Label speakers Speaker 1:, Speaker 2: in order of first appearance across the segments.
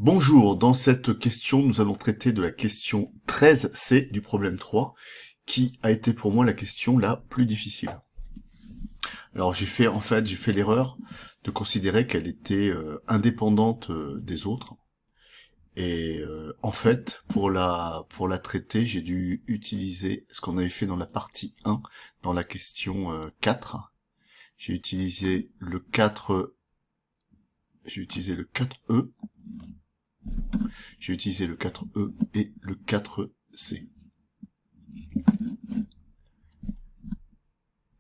Speaker 1: Bonjour, dans cette question, nous allons traiter de la question 13C du problème 3, qui a été pour moi la question la plus difficile. Alors j'ai fait l'erreur de considérer qu'elle était indépendante des autres. Et en fait, pour la traiter, j'ai dû utiliser ce qu'on avait fait dans la partie 1, dans la question 4. J'ai utilisé le 4, j'ai utilisé le 4E, j'ai utilisé le 4E et le 4C.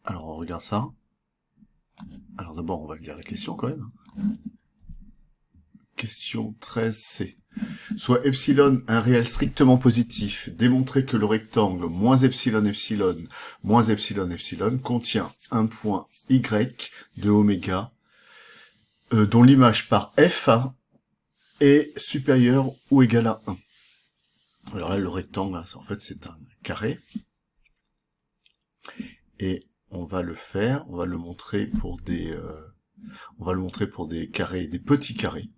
Speaker 1: Alors on regarde ça. Alors d'abord on va lire la question quand même. Question 13C. Soit epsilon un réel strictement positif, démontrer que le rectangle moins epsilon epsilon moins epsilon epsilon contient un point y de oméga dont l'image par f est supérieure ou égale à 1. Alors là le rectangle, en fait c'est un carré. Et on va le montrer pour des carrés, des petits carrés,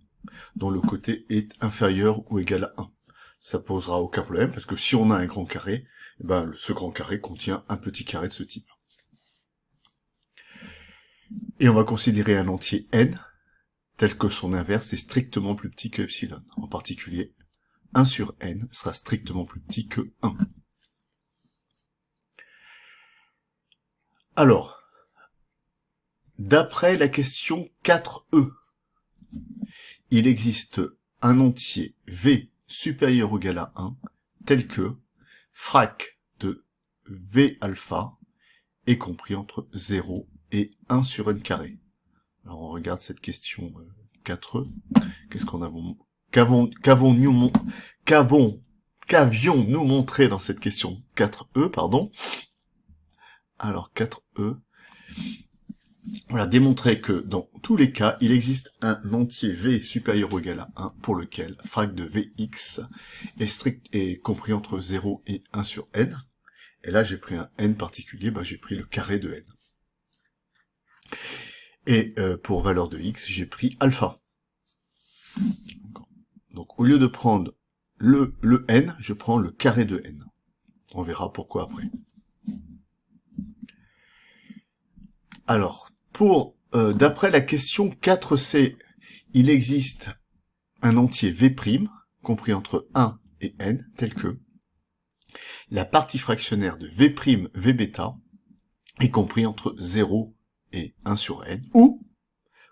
Speaker 1: dont le côté est inférieur ou égal à 1. Ça posera aucun problème, parce que si on a un grand carré, ce grand carré contient un petit carré de ce type. Et on va considérer un entier n, tel que son inverse est strictement plus petit que epsilon. En particulier, 1 sur n sera strictement plus petit que 1. Alors, d'après la question 4e, il existe un entier v supérieur ou égal à 1, tel que frac de v alpha est compris entre 0 et 1 sur n carré. Alors on regarde cette question 4e. Qu'avions-nous montré dans cette question 4e, pardon. Alors 4e. Voilà, démontrer que dans tous les cas, il existe un entier v supérieur ou égal à 1 pour lequel frac de vx est compris entre 0 et 1 sur n. Et là, j'ai pris un n particulier, j'ai pris le carré de n. Et pour valeur de x, j'ai pris alpha. Donc au lieu de prendre le n, je prends le carré de n. On verra pourquoi après. Alors, d'après la question 4c, il existe un entier v', compris entre 1 et n, tel que la partie fractionnaire de v', v bêta, est compris entre 0 et 1 sur n, ou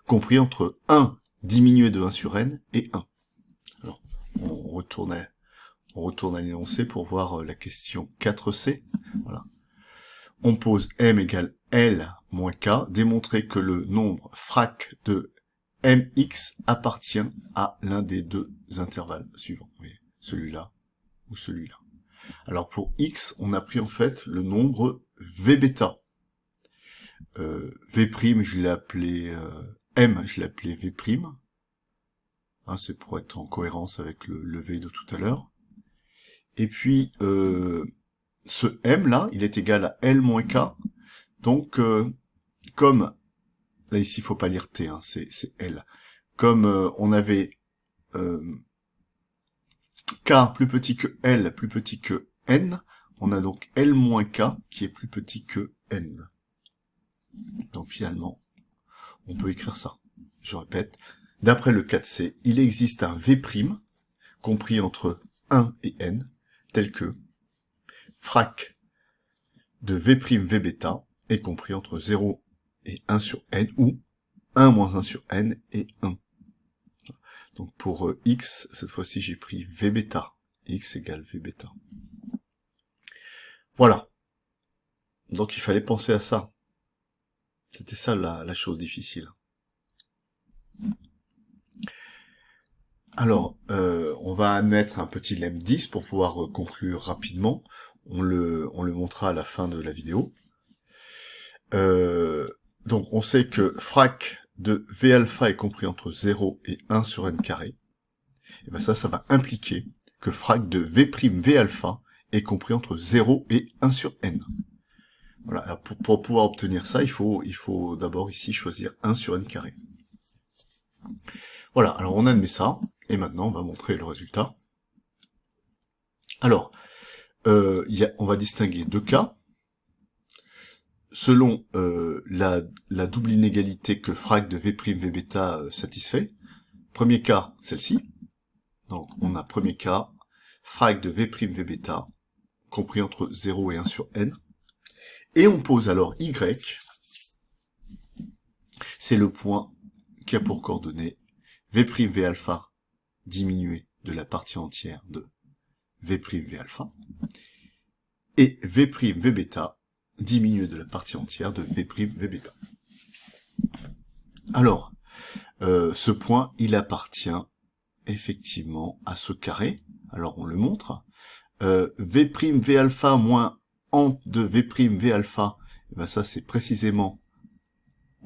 Speaker 1: compris entre 1 diminué de 1 sur n et 1. Alors, on retourne à l'énoncé pour voir la question 4c. Voilà. On pose m égale L moins K, démontrer que le nombre frac de mx appartient à l'un des deux intervalles suivants. Celui-là ou celui-là. Alors pour x, on a pris en fait le nombre v bêta. V', je l'ai appelé m, je l'ai appelé v'. Hein, c'est pour être en cohérence avec le v de tout à l'heure. Et puis, ce m là, il est égal à L moins K. Donc, comme, là ici, il faut pas lire T, hein, c'est L. Comme on avait K plus petit que L, plus petit que N, on a donc L moins K qui est plus petit que N. Donc finalement, on peut écrire ça. Je répète, d'après le 4C, il existe un V', compris entre 1 et N, tel que frac de V', V bêta, est compris entre 0 et 1 sur N, ou 1 moins 1 sur N et 1. Donc pour x, cette fois-ci j'ai pris V bêta, x égale V bêta. Voilà. Donc il fallait penser à ça. C'était ça la chose difficile. Alors, on va admettre un petit lemme 10 pour pouvoir conclure rapidement. On le montrera à la fin de la vidéo. Donc on sait que frac de V alpha est compris entre 0 et 1 sur n carré. Et ben ça va impliquer que frac de V', V alpha est compris entre 0 et 1 sur n. Voilà, alors pour pouvoir obtenir ça, il faut d'abord ici choisir 1 sur n carré. Voilà, alors on admet ça, et maintenant on va montrer le résultat. Alors, on va distinguer deux cas. Selon la double inégalité que frag de V', V bêta satisfait. Premier cas, celle-ci. Donc on a premier cas, frag de V', V bêta, compris entre 0 et 1 sur n. Et on pose alors y, c'est le point qui a pour coordonnées V', V alpha diminué de la partie entière de V', V alpha, et V', V bêta diminué de la partie entière de V', V bêta. Alors, ce point, il appartient effectivement à ce carré. Alors, on le montre. V', V alpha moins ant de V', V alpha, eh ben ça, c'est précisément,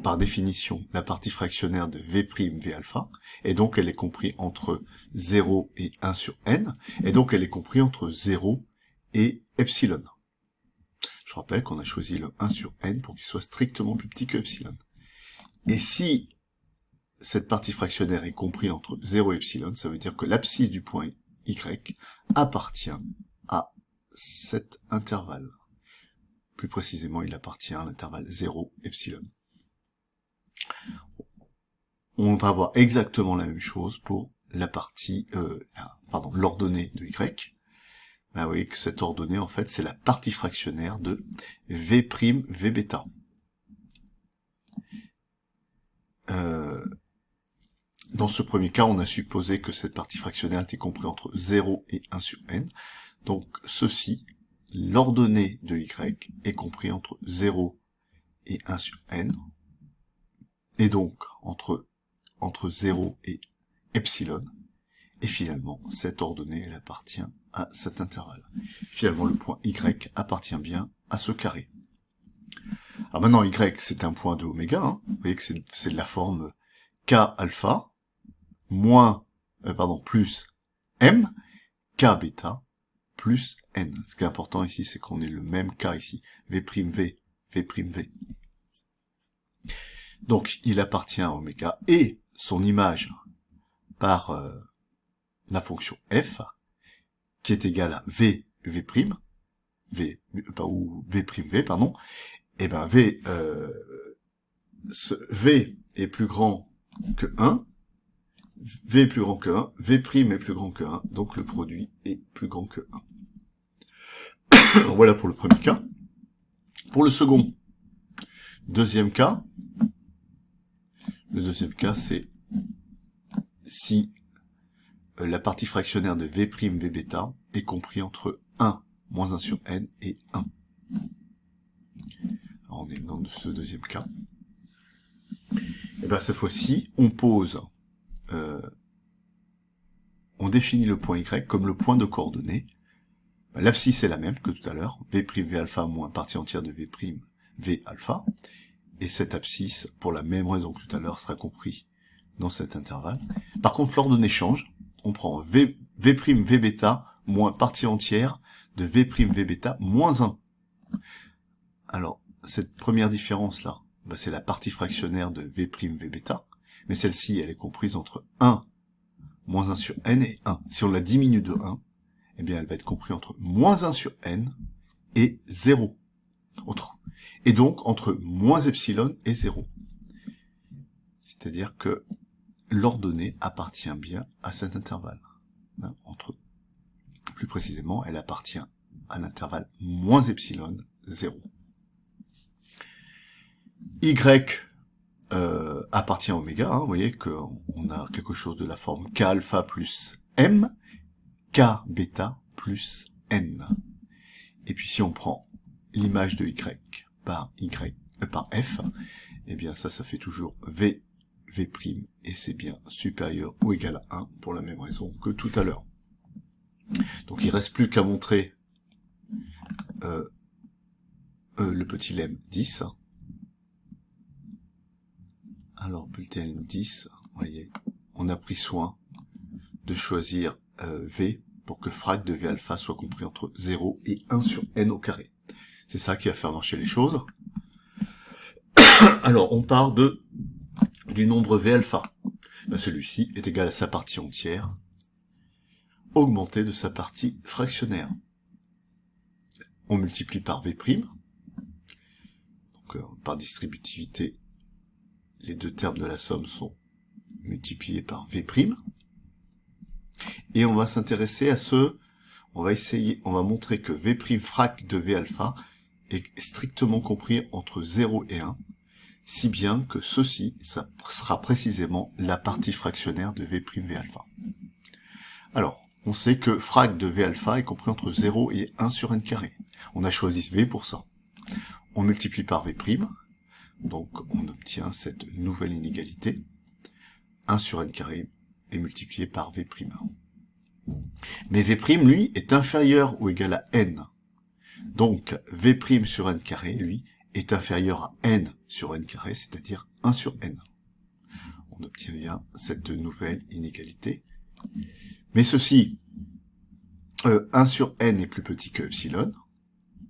Speaker 1: par définition, la partie fractionnaire de V', V alpha, et donc elle est comprise entre 0 et 1 sur n, et donc elle est comprise entre 0 et epsilon. Je rappelle qu'on a choisi le 1 sur n pour qu'il soit strictement plus petit que epsilon. Et si cette partie fractionnaire est comprise entre 0 et epsilon, ça veut dire que l'abscisse du point y appartient à cet intervalle. Plus précisément, il appartient à l'intervalle 0, epsilon. On va voir exactement la même chose pour la partie, l'ordonnée de y. Ben oui, que cette ordonnée, en fait, c'est la partie fractionnaire de V', V bêta. Dans ce premier cas, on a supposé que cette partie fractionnaire était comprise entre 0 et 1 sur n. Donc, ceci, l'ordonnée de y est compris entre 0 et 1 sur n. Et donc, entre 0 et epsilon. Et finalement, cette ordonnée, elle appartient à cet intervalle. Finalement, le point y appartient bien à ce carré. Alors maintenant, y, c'est un point de oméga. Hein. Vous voyez que c'est de la forme k alpha plus m, k bêta, plus n. Ce qui est important ici, c'est qu'on ait le même k ici. V', V'. Donc, il appartient à oméga, et son image par la fonction f, qui est égale à V', V', pardon, et ben V est plus grand que 1, V est plus grand que 1, V' est plus grand que 1, donc le produit est plus grand que 1. Alors voilà pour le premier cas. Pour le second, deuxième cas, le deuxième cas, c'est si la partie fractionnaire de V', V bêta est compris entre 1 moins 1 sur n et 1. Alors on est dans ce deuxième cas. Et bien cette fois-ci, on pose, on définit le point y comme le point de coordonnées. L'abscisse est la même que tout à l'heure, V', V alpha moins partie entière de V', V alpha. Et cette abscisse, pour la même raison que tout à l'heure, sera compris dans cet intervalle. Par contre, l'ordonnée change. On prend V', V bêta moins partie entière de V', V bêta moins 1. Alors, cette première différence-là, bah, c'est la partie fractionnaire de V', V bêta. Mais celle-ci, elle est comprise entre 1 moins 1 sur n et 1. Si on la diminue de 1, eh bien, elle va être comprise entre moins 1 sur n et 0. Et donc, entre moins epsilon et 0. C'est-à-dire que l'ordonnée appartient bien à cet intervalle. Hein, plus précisément, elle appartient à l'intervalle moins epsilon, 0. Y appartient à oméga, hein, vous voyez qu'on a quelque chose de la forme k alpha plus m, k bêta plus n. Et puis si on prend l'image de y par f, eh bien ça fait toujours v', et c'est bien supérieur ou égal à 1 pour la même raison que tout à l'heure. Donc il reste plus qu'à montrer le petit lemme 10. Alors petit lemme 10, vous voyez, on a pris soin de choisir v pour que frag de v alpha soit compris entre 0 et 1 sur n au carré. C'est ça qui va faire marcher les choses. Alors, on part du nombre V alpha. ben, celui-ci est égal à sa partie entière, augmentée de sa partie fractionnaire. On multiplie par V', donc par distributivité, les deux termes de la somme sont multipliés par V', et on va s'intéresser à on va montrer que V' frac de V alpha est strictement compris entre 0 et 1, si bien que ceci, ça sera précisément la partie fractionnaire de V', V alpha. Alors, on sait que frac de V alpha est compris entre 0 et 1 sur n carré. On a choisi V pour ça. On multiplie par V', donc on obtient cette nouvelle inégalité. 1 sur n carré est multiplié par V'. Mais V', lui, est inférieur ou égal à n. Donc, V' sur n carré, lui, est inférieur à n sur n carré, c'est-à-dire 1 sur n. On obtient bien cette nouvelle inégalité. Mais ceci, 1 sur n est plus petit que epsilon,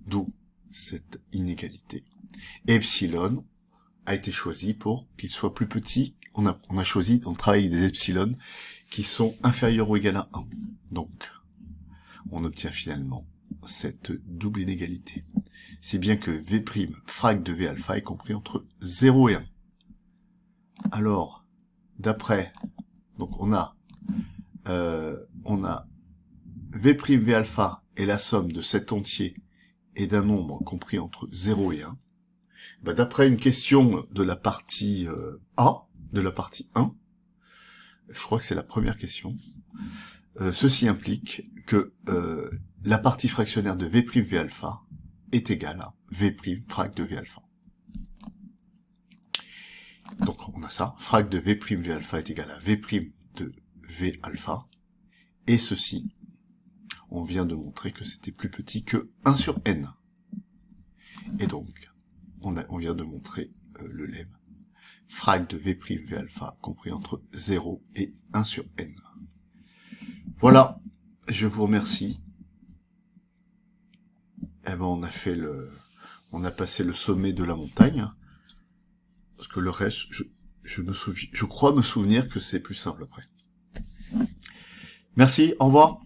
Speaker 1: d'où cette inégalité. Et epsilon a été choisi pour qu'il soit plus petit. On travaille avec des epsilon qui sont inférieurs ou égal à 1. Donc, on obtient finalement cette double inégalité. C'est bien que V' frac de V alpha est compris entre 0 et 1. Alors, d'après, donc on a V', V alpha est la somme de cet entier et d'un nombre compris entre 0 et 1. Ben, d'après une question de la partie A, de la partie 1, je crois que c'est la première question, ceci implique que la partie fractionnaire de V', V alpha est égale à V' frac de V alpha. Donc on a ça, frac de V', V alpha est égal à V' de V alpha, et ceci, on vient de montrer que c'était plus petit que 1 sur n. Et donc, on vient de montrer le lemme. Frac de V', V alpha compris entre 0 et 1 sur n. Voilà, je vous remercie. Eh ben, on a passé le sommet de la montagne. Parce que le reste, je crois me souvenir que c'est plus simple après. Merci, au revoir.